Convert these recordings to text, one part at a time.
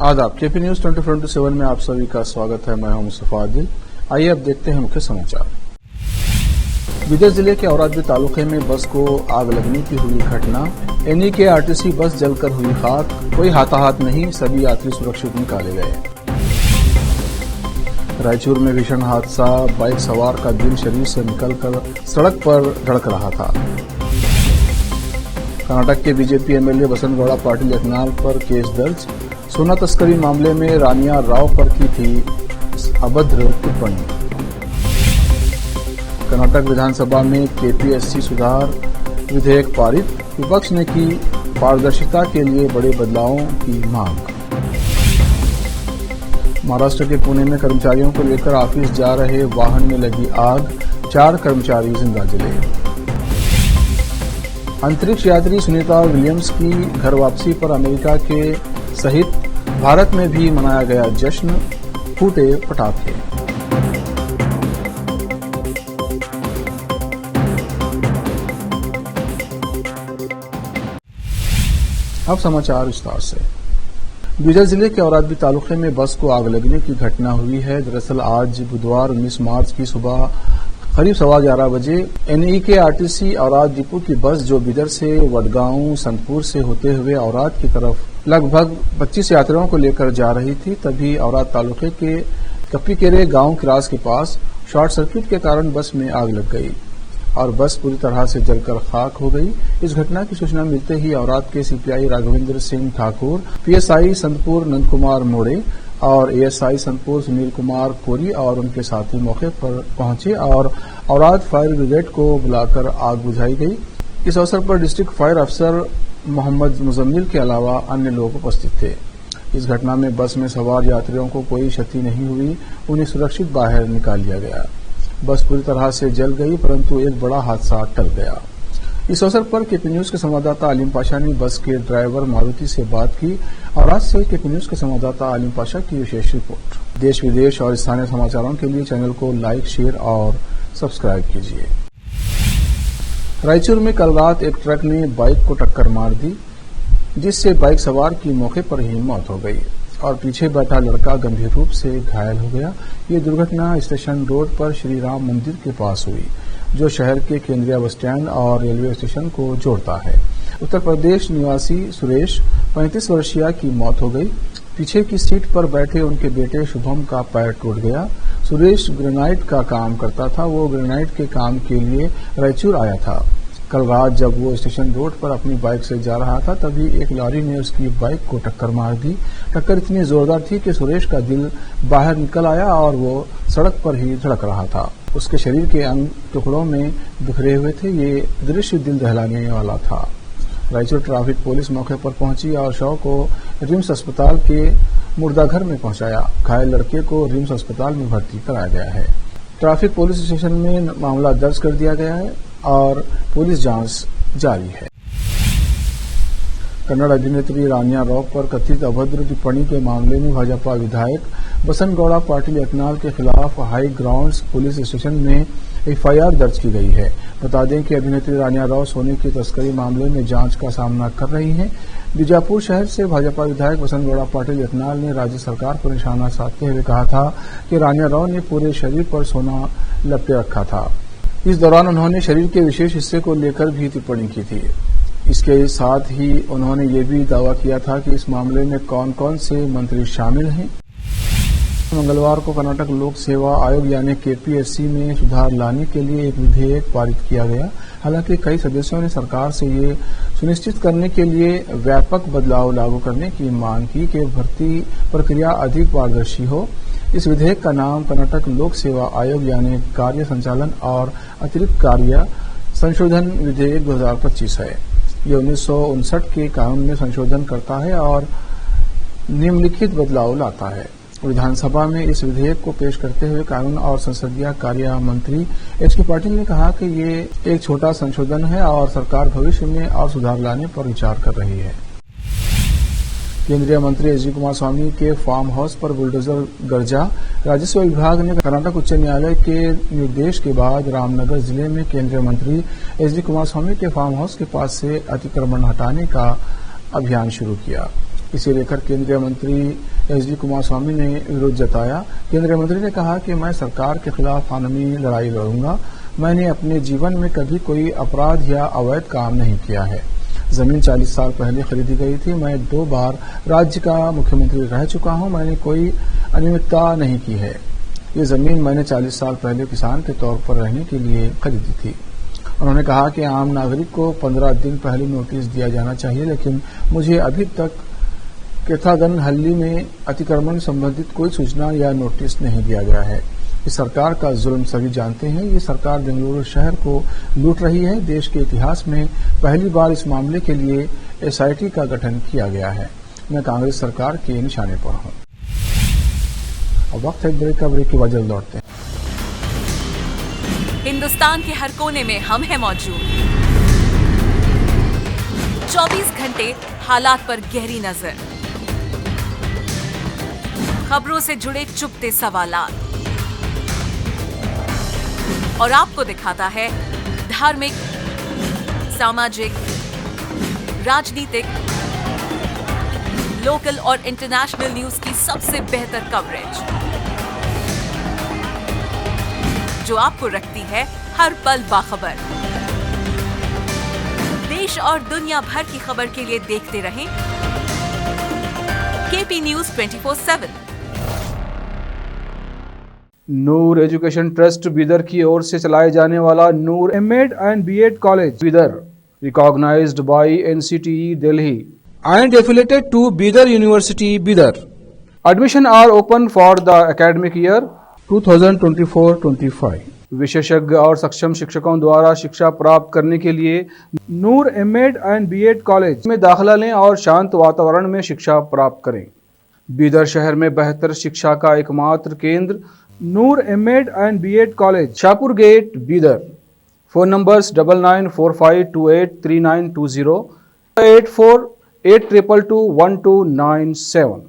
आदाब। KP news 24/7 में आप सभी का स्वागत है। मैं हूं मुस्तफा आदिल। आइए अब देखते हैं मुख्य समाचार। विदिशा जिले के औरादपुर तालुके में बस को आग लगने की हुई घटना। एनई के आरटीसी बस जलकर हुई खाक। कोई हाथाहाथ नहीं, सभी यात्री सुरक्षित निकाले गए। रायचूर में भीषण हादसा। बाइक सवार का दिल शरीर से निकलकर सड़क पर धड़क रहा था। कर्नाटक के बीजेपी एमएलए बसंत गौड़ा पाटिल यकनाल पर केस दर्ज। सोना तस्करी मामले में रानिया राव पर की थी अभद्र टिप्पणी। कर्नाटक विधानसभा में केपीएससी सुधार विधेयक पारित। विपक्ष ने की पारदर्शिता के लिए बड़े बदलावों की मांग। महाराष्ट्र के पुणे में कर्मचारियों को लेकर ऑफिस जा रहे वाहन में लगी आग। 4 कर्मचारी जिंदा जले। अंतरिक्ष यात्री सुनीता विलियम्स की घर वापसी पर अमेरिका के सहित भारत में भी मनाया गया जश्न। फूटे पटाखे। अब समाचार विस्तार से। विदिशा जिले के औरादपुर तालुके में बस को आग लगने की घटना हुई है। दरअसल आज बुधवार 19 मार्च की सुबह करीब 11:15 बजे एनई के आरटीसी औराद डिपो की बस जो बिदर से वडगांव संतपुर से होते हुए औराद की तरफ लगभग 25 यात्रियों को लेकर जा रही थी। तभी औराद तालुके के कप्पीकेरे गांव क्रास के पास शॉर्ट सर्किट के कारण बस में आग लग गई और बस पूरी तरह से जलकर खाक हो गई। इस घटना की सूचना मिलते ही औराद के सीपीआई राघवेंद्र सिंह ठाकुर, पीएसआई संतपुर नंद कुमार मोड़े और एएसआई संतपुर सुनील कुमार कोरी और उनके साथी मौके पर पहुंचे और औराद फायर ब्रिगेड को बुलाकर आग बुझाई गई। इस अवसर पर डिस्ट्रिक्ट फायर अफसर मोहम्मद मुजम्मिल के अलावा अन्य लोग उपस्थित थे। इस घटना में बस में सवार यात्रियों को कोई क्षति नहीं हुई, उन्हें सुरक्षित बाहर निकाल लिया गया। बस पूरी तरह से जल गई, परंतु एक बड़ा हादसा टल गया। इस अवसर पर केपी न्यूज के संवाददाता आलिम पाशा ने बस के ड्राइवर मारुति से बात की और आज से केपी न्यूज के संवाददाता आलिम पाशा की विशेष रिपोर्ट। देश विदेश और स्थानीय समाचारों के लिए चैनल को लाइक, शेयर और सब्सक्राइब कीजिए। रायचूर में कल रात एक ट्रक ने बाइक को टक्कर मार दी, जिससे बाइक सवार की मौके पर ही मौत हो गई और पीछे बैठा लड़का गंभीर रूप से घायल हो गया। ये दुर्घटना स्टेशन रोड पर श्री राम मंदिर के पास हुई, जो शहर के केंद्रीय बस स्टैंड और रेलवे स्टेशन को जोड़ता है। उत्तर प्रदेश निवासी सुरेश 35 वर्षीय की मौत हो गई। पीछे की सीट पर बैठे उनके बेटे शुभम का पैर टूट गया। सुरेश ग्रेनाइट का काम करता था। वो ग्रेनाइट के काम के लिए रायचूर आया था। कल रात जब वो स्टेशन रोड पर अपनी बाइक से जा रहा था, तभी एक लॉरी ने उसकी बाइक को टक्कर मार दी। टक्कर इतनी जोरदार थी कि सुरेश का दिल बाहर निकल आया और वो सड़क पर ही धड़क रहा था। उसके शरीर के अंग टुकड़ों में बिखरे हुए थे। ये दृश्य दिल दहलाने वाला था। रायचूर ट्रैफिक पुलिस मौके पर पहुंची और शव को रिम्स अस्पताल के मुर्दाघर में पहुंचाया। घायल लड़के को रिम्स अस्पताल में भर्ती कराया गया है। ट्रैफिक पुलिस स्टेशन में मामला दर्ज कर दिया गया है और पुलिस जांच जारी है। कन्नड़ अभिनेत्री रानिया राव पर कथित अभद्र टिप्पणी के मामले में भाजपा विधायक बसंत गौड़ा पाटिल यकनाल के खिलाफ हाई ग्राउंड्स पुलिस स्टेशन में एफआईआर दर्ज की गई है। बता दें कि अभिनेत्री रानिया राव सोने की तस्करी मामले में जांच का सामना कर रही हैं। बीजापुर शहर से भाजपा विधायक बसंत गौड़ा पाटिल यकनाल ने राज्य सरकार पर निशाना साधते हुए कहा था कि रानिया राव ने पूरे शरीर पर सोना लपेटे रखा था। इस दौरान उन्होंने शरीर के विशेष हिस्से को लेकर भी टिप्पणी की थी। इसके साथ ही उन्होंने ये भी दावा किया था कि इस मामले में कौन कौन से मंत्री शामिल हैं। मंगलवार को कर्नाटक लोक सेवा आयोग यानी केपीएससी में सुधार लाने के लिए एक विधेयक पारित किया गया। हालांकि कई सदस्यों ने सरकार से ये सुनिश्चित करने के लिए व्यापक बदलाव लागू करने की मांग की कि भर्ती प्रक्रिया अधिक पारदर्शी हो। इस विधेयक का नाम कर्नाटक लोक सेवा आयोग यानी कार्य संचालन और अतिरिक्त कार्य संशोधन विधेयक 2025 है। ये 1959 के कानून में संशोधन करता है और निम्नलिखित बदलाव लाता है। विधानसभा में इस विधेयक को पेश करते हुए कानून और संसदीय कार्य मंत्री एच के पाटिल ने कहा कि ये एक छोटा संशोधन है और सरकार भविष्य में और सुधार लाने पर विचार कर रही है। केंद्रीय मंत्री एच डी कुमारस्वामी के फार्म हाउस पर बुलडोजर गरजा। राजस्व विभाग ने कर्नाटक उच्च न्यायालय के निर्देश के बाद रामनगर जिले में केंद्रीय मंत्री एच डी कुमारस्वामी के फार्म हाउस के पास से अतिक्रमण हटाने का अभियान शुरू किया। इसे लेकर केंद्रीय मंत्री एचडी कुमारस्वामी ने विरोध जताया। केंद्रीय मंत्री ने कहा कि मैं सरकार के खिलाफ कानूनी लड़ाई लड़ूंगा। मैंने अपने जीवन में कभी कोई अपराध या अवैध काम नहीं किया है। जमीन 40 साल पहले खरीदी गई थी। मैं 2 बार राज्य का मुख्यमंत्री रह चुका हूं। मैंने कोई अनियमितता नहीं की है। ये जमीन मैंने 40 साल पहले किसान के तौर पर रहने के लिए खरीदी थी। उन्होंने कहा कि आम नागरिक को 15 दिन पहले नोटिस दिया जाना चाहिए, लेकिन मुझे अभी तक केथागनहल्ली में अतिक्रमण संबंधित कोई सूचना या नोटिस नहीं दिया गया है। इस सरकार का जुल्म सभी जानते हैं। ये सरकार बेंगलुरु शहर को लूट रही है। देश के इतिहास में पहली बार इस मामले के लिए एसआईटी का गठन किया गया है। मैं कांग्रेस सरकार के निशाने पर हूं। अब वक्त है ब्रेक का। ब्रेक के बाद जल्द लौटते हैं। हिंदुस्तान के हर कोने में हम हैं मौजूद। 24 घंटे हालात पर गहरी नजर, खबरों से जुड़े चुपते सवालात, और आपको दिखाता है धार्मिक, सामाजिक, राजनीतिक, लोकल और इंटरनेशनल न्यूज की सबसे बेहतर कवरेज, जो आपको रखती है हर पल बाखबर। देश और दुनिया भर की खबर के लिए देखते रहें KP news 24/7। Noor education trust Bidar की ओर से चलाए जाने वाला Noor MEd and BEd college Bidar, recognised by NCTE Delhi and affiliated to Bidar University, Bidar. Admission are open for the academic year 2024-25। विशेषज्ञ और सक्षम शिक्षकों द्वारा शिक्षा प्राप्त करने के लिए नूर एमएड एंड बीएड कॉलेज में दाखिला लें और शांत वातावरण में शिक्षा प्राप्त करें। बीदर शहर में बेहतर शिक्षा का एकमात्र केंद्र Noor MEd and BEd college, Shahpur gate, Bidar. Phone numbers 9945283920, 8482221297।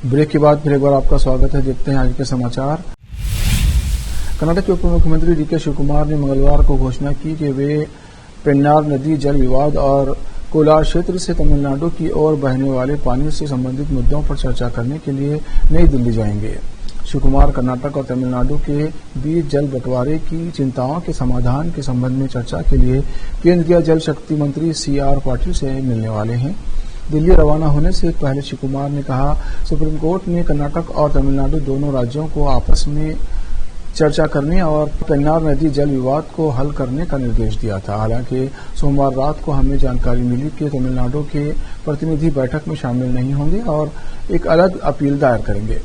Break के बाद फिर एक बार आपका स्वागत है। देखते हैं आज के समाचार। कर्नाटक के उप मुख्यमंत्री डीके शिवकुमार ने मंगलवार को घोषणा की कि वे पेन्नार नदी जल विवाद और कोलार क्षेत्र से तमिलनाडु की ओर बहने वाले पानी से संबंधित मुद्दों पर चर्चा करने के लिए नई दिल्ली जाएंगे। शिवकुमार कर्नाटक और तमिलनाडु के बीच जल बंटवारे की चिंताओं के समाधान के संबंध में चर्चा के लिए केंद्रीय जल शक्ति मंत्री सीआर पाटिल से मिलने वाले हैं। दिल्ली रवाना होने से पहले शिवकुमार ने कहा, सुप्रीम कोर्ट ने कर्नाटक और तमिलनाडु दोनों राज्यों को आपस में चर्चा करने और पेन्नार नदी जल विवाद को हल करने का निर्देश दिया था। हालांकि सोमवार रात को हमें जानकारी मिली कि तमिलनाडु के प्रतिनिधि बैठक में शामिल नहीं होंगे और एक अलग अपील दायर करेंगे।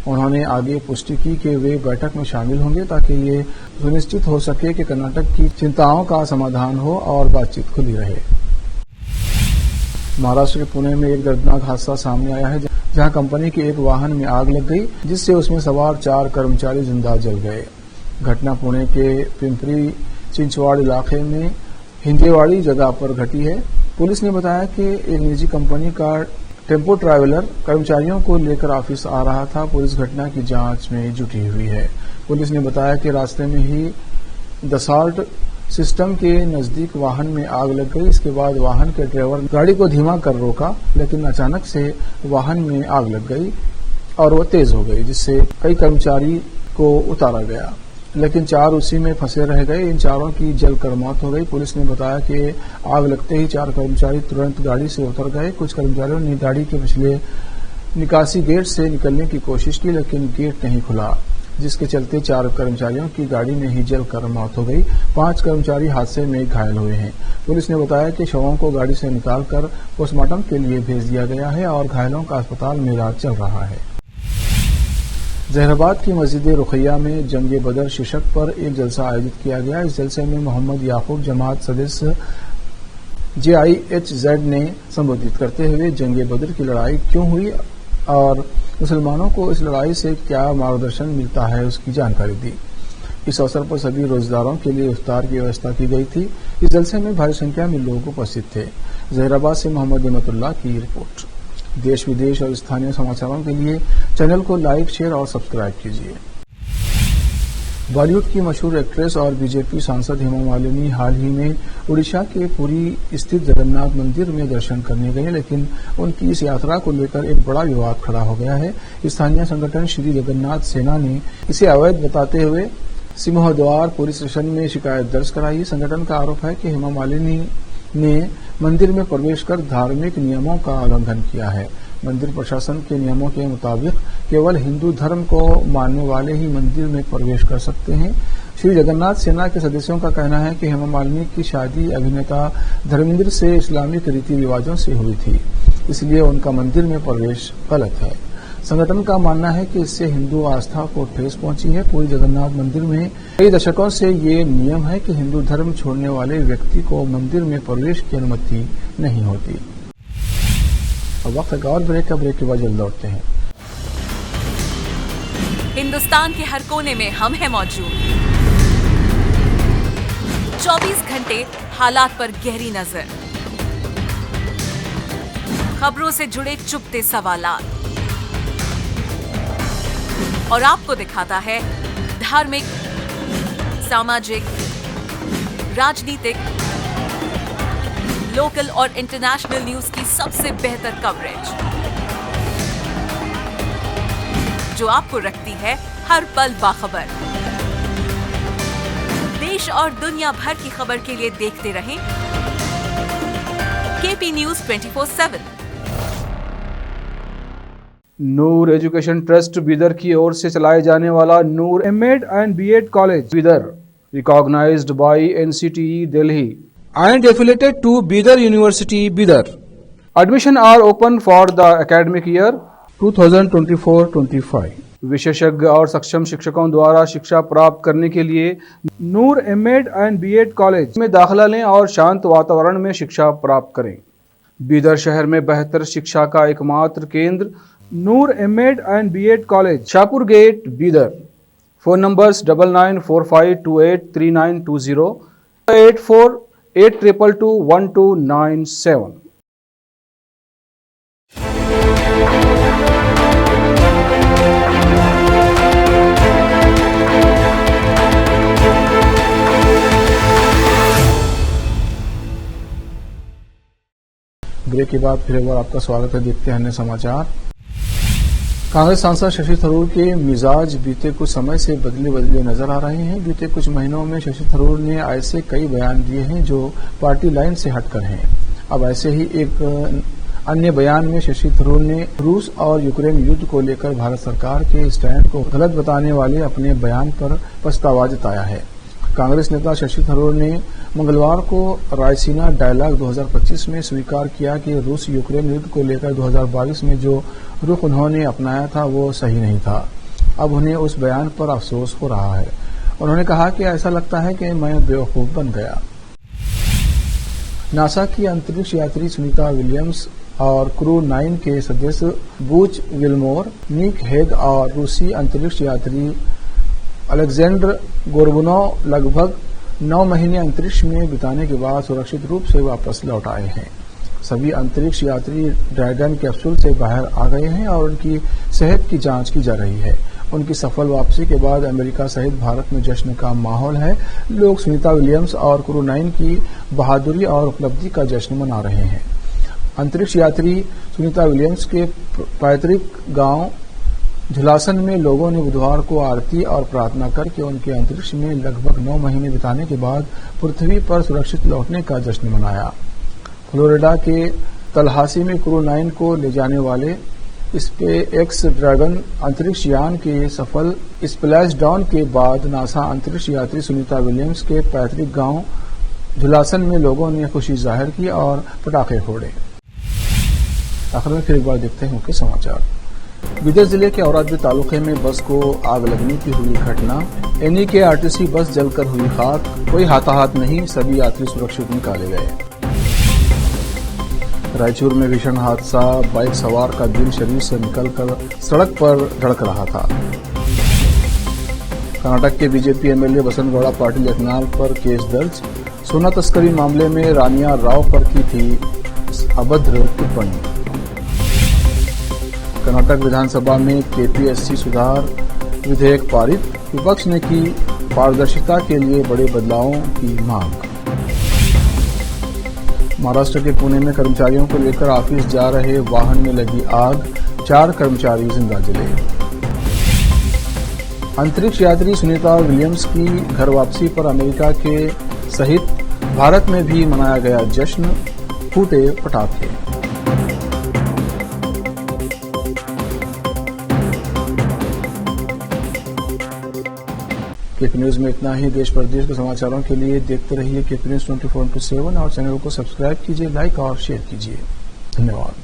उन्होंने आगे पुष्टि की कि वे बैठक में शामिल होंगे ताकि ये सुनिश्चित हो सके कि कर्नाटक की चिंताओं का समाधान हो और बातचीत खुली रहे। महाराष्ट्र के पुणे में एक दर्दनाक हादसा सामने आया है, जहां कंपनी के एक वाहन में आग लग गई, जिससे उसमें सवार 4 कर्मचारी जिंदा जल गए। घटना पुणे के पिंपरी चिंचवाड़ इलाके में हिंजेवाड़ी जगह पर घटी है। पुलिस ने बताया कि एक निजी कंपनी का टेम्पो ट्रैवलर कर्मचारियों को लेकर ऑफिस आ रहा था। पुलिस घटना की जांच में जुटी हुई है। पुलिस ने बताया कि रास्ते में ही दसाल्ट सिस्टम के नजदीक वाहन में आग लग गई। इसके बाद वाहन के ड्राइवर गाड़ी को धीमा कर रोका, लेकिन अचानक से वाहन में आग लग गई और वो तेज हो गई, जिससे कई कर्मचारी को उतारा गया, लेकिन 4 उसी में फंसे रह गए। इन 4 की जलकर मौत हो गई। पुलिस ने बताया कि आग लगते ही 4 कर्मचारी तुरंत गाड़ी से उतर गए। कुछ कर्मचारियों ने गाड़ी के पिछले निकासी गेट से निकलने की कोशिश की, लेकिन गेट नहीं खुला, जिसके चलते 4 कर्मचारियों की गाड़ी में ही जलकर मौत हो गई। 5 कर्मचारी हादसे में घायल हुए हैं। पुलिस ने बताया कि शवों को गाड़ी से निकालकर पोस्टमार्टम के लिए भेज दिया गया है और घायलों का अस्पताल में इलाज चल रहा है। जहराबाद की मस्जिद रुखैया में जंगे बदर शीर्षक पर एक जलसा आयोजित किया गया। इस जलसे में मोहम्मद याकूब जमात सदस्य JIHZ ने संबोधित करते हुए जंगे बदर की लड़ाई क्यों हुई और मुसलमानों को इस लड़ाई से क्या मार्गदर्शन मिलता है, उसकी जानकारी दी। इस अवसर पर सभी रोजदारों के लिए इफ्तार की व्यवस्था की गई थी। इस जलसे में भारी संख्या में लोग उपस्थित थे। जहराबाद से मोहम्मद अहमदुल्लाह की रिपोर्ट। देश विदेश और स्थानीय समाचारों के लिए चैनल को लाइक, शेयर और सब्सक्राइब कीजिए। बॉलीवुड की मशहूर एक्ट्रेस और बीजेपी सांसद हेमा मालिनी हाल ही में उड़ीसा के पुरी स्थित जगन्नाथ मंदिर में दर्शन करने गए, लेकिन उनकी इस यात्रा को लेकर एक बड़ा विवाद खड़ा हो गया है। स्थानीय संगठन श्री जगन्नाथ सेना ने इसे अवैध बताते हुए सिंहद्वार पुलिस स्टेशन में शिकायत दर्ज कराई। संगठन का आरोप है कि हेमा मालिनी ने मंदिर में प्रवेश कर धार्मिक नियमों का उल्लंघन किया है। मंदिर प्रशासन के नियमों के मुताबिक केवल हिंदू धर्म को मानने वाले ही मंदिर में प्रवेश कर सकते हैं। श्री जगन्नाथ सेना के सदस्यों का कहना है कि हेमा मालिनी की शादी अभिनेता धर्मेंद्र से इस्लामिक रीति रिवाजों से हुई थी, इसलिए उनका मंदिर में प्रवेश गलत है। संगठन का मानना है कि इससे हिंदू आस्था को ठेस पहुंची है। पूरी जगन्नाथ मंदिर में कई दशकों से ये नियम है कि हिंदू धर्म छोड़ने वाले व्यक्ति को मंदिर में प्रवेश की अनुमति नहीं होती। अब वक्त एक और ब्रेक के बाद जल्द लौटते हैं। हिंदुस्तान के हर कोने में हम हैं मौजूद। 24 घंटे हालात पर गहरी नजर, खबरों से जुड़े चुपते सवालात और आपको दिखाता है धार्मिक, सामाजिक, राजनीतिक, लोकल और इंटरनेशनल न्यूज की सबसे बेहतर कवरेज, जो आपको रखती है हर पल बाखबर। देश और दुनिया भर की खबर के लिए देखते रहें KP news 24/7। Noor education trust Bidar की ओर से चलाए जाने वाला Noor MEd and BEd college Bidar, recognised by NCTE Delhi and affiliated to Bidar University, Bidar. Admission are open for the academic year 2024-25। विशेषज्ञ और सक्षम शिक्षकों द्वारा शिक्षा प्राप्त करने के लिए नूर एमएड एंड बीएड कॉलेज में दाखिला लें और शांत वातावरण में शिक्षा प्राप्त करें। बीदर शहर में बेहतर शिक्षा का एकमात्र केंद्र Noor MEd and BEd college, Shahpur gate, Bidar. Phone numbers 9945283920, 8482221297। Break के बाद फिर एक बार आपका स्वागत है। देखते हैं अन्य समाचार। कांग्रेस सांसद शशि थरूर के मिजाज बीते कुछ समय से बदले नजर आ रहे हैं। बीते कुछ महीनों में शशि थरूर ने ऐसे कई बयान दिए हैं जो पार्टी लाइन से हटकर हैं। अब ऐसे ही एक अन्य बयान में शशि थरूर ने रूस और यूक्रेन युद्ध को लेकर भारत सरकार के स्टैंड को गलत बताने वाले अपने बयान पर पछतावा जताया है। कांग्रेस नेता शशि थरूर ने मंगलवार को रायसीना डायलॉग 2025 में स्वीकार किया कि रूस यूक्रेन युद्ध को लेकर 2022 में जो रुख उन्होंने अपनाया था वो सही नहीं था। अब उन्हें उस बयान पर अफसोस हो रहा है। उन्होंने कहा कि ऐसा लगता है कि मैं बेवकूफ बन गया। नासा की अंतरिक्ष यात्री सुनीता विलियम्स और क्रू 9 के सदस्य बूच विल्मोर, निक हेग और रूसी अंतरिक्ष यात्री अलेक्जेंडर गोर्बुनोव लगभग 9 महीने अंतरिक्ष में बिताने के बाद सुरक्षित रूप से वापस लौट आए हैं। सभी अंतरिक्ष यात्री ड्रैगन कैप्सूल से बाहर आ गए हैं और उनकी सेहत की जांच की जा रही है। उनकी सफल वापसी के बाद अमेरिका सहित भारत में जश्न का माहौल है। लोग सुनीता विलियम्स और क्रू 9 की बहादुरी और उपलब्धि का जश्न मना रहे हैं। अंतरिक्ष यात्री सुनीता विलियम्स के पैतृक गांव झुलासन में लोगों ने बुधवार को आरती और प्रार्थना करके उनके अंतरिक्ष में लगभग 9 महीने बिताने के बाद पृथ्वी पर सुरक्षित लौटने का जश्न मनाया। फ्लोरिडा के तलहासी में क्रू 9 को ले जाने वाले स्पेसएक्स ड्रैगन अंतरिक्ष यान के सफल स्प्लैश डाउन के बाद नासा अंतरिक्ष यात्री सुनीता विलियम्स के पैतृक गांव झुलासन में लोगों ने खुशी जाहिर की और पटाखे फोड़े। आखिर में फिर एक बार देखते हैं मुख्य समाचार। बीदर जिले के औरादी तालुके में बस को आग लगने की हुई घटना। एनी के आरटीसी बस जलकर हुई खाक, कोई हाथाहाथ नहीं, सभी यात्री सुरक्षित निकाले गए। रायचूर में भीषण हादसा, बाइक सवार का दिल शरीर से निकलकर सड़क पर धड़क रहा था। कर्नाटक के बीजेपी एमएलए बसंत गौड़ा पाटिल एकनाल पर केस दर्ज। सोना तस्करी मामले में रानिया राव पर की थी अभद्र टिप्पणी। कर्नाटक विधानसभा में केपीएससी सुधार विधेयक पारित, विपक्ष ने की पारदर्शिता के लिए बड़े बदलावों की मांग। महाराष्ट्र के पुणे में कर्मचारियों को लेकर ऑफिस जा रहे वाहन में लगी आग, 4 कर्मचारी जिंदा जले। अंतरिक्ष यात्री सुनीता विलियम्स की घर वापसी पर अमेरिका के सहित भारत में भी मनाया गया जश्न, फूटे पटाखे। केपी न्यूज में इतना ही। देश प्रदेश के समाचारों के लिए देखते रहिए केपी न्यूज 24/7 और चैनल को सब्सक्राइब कीजिए, लाइक और शेयर कीजिए। धन्यवाद।